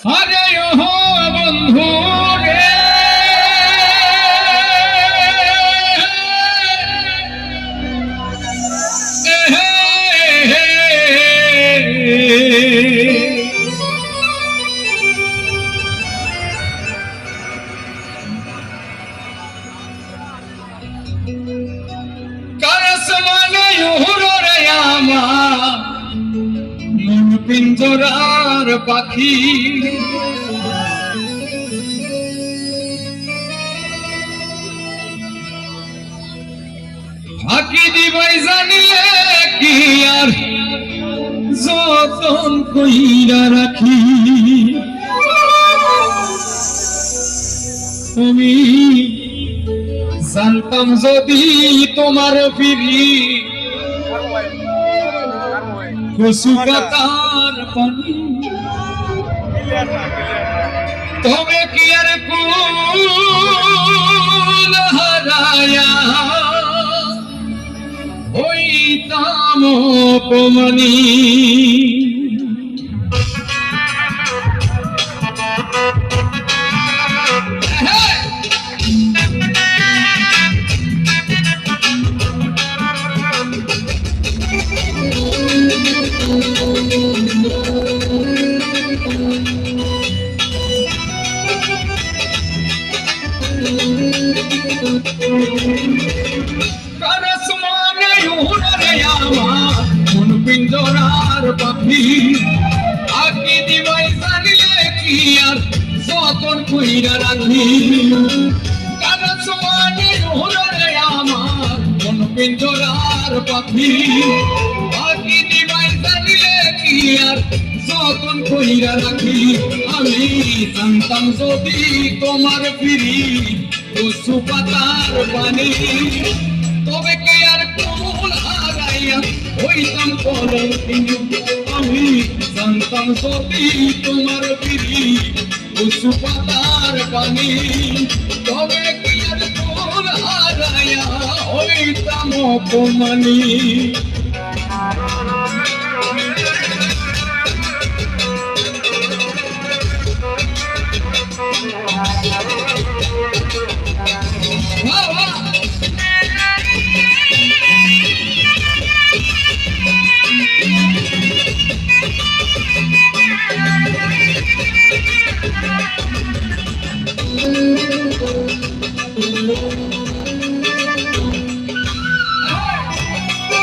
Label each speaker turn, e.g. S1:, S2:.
S1: আরে ও বন্ধু রে, কারস মানে উড়ে আমার মন পিঞ্জরার পাখি, ফাঁকি দিবাই জানিলে কি আর যতন কইরা রাখি। তুমি জানতাম যদি তোমার ফিরি কচু পাতার পানি, তবে কি আর কুল হারায়া হইতাম অপমানী। কারস মানে উড়ে আমার মন পিঞ্জরার পাখি, ফাঁকি দিবাই জানিলে কি আর যতন কইরা রাখি। কারস মানে উড়ে আমার মন পিঞ্জরার পাখি, ফাঁকি দিবাই জানিলে কি আর যতন কইরা রাখি। আমি জানতাম যদি তোমার ফিরি কচু পাতার পানি, তবে কে আর কুল হারাইয়া হইতাম কলঙ্কিনী। আমি জানতাম যদি তোমার ফিরি কচু পাতার পানি, তবে কে আর কুল হারাইয়া হইতাম অপমানী।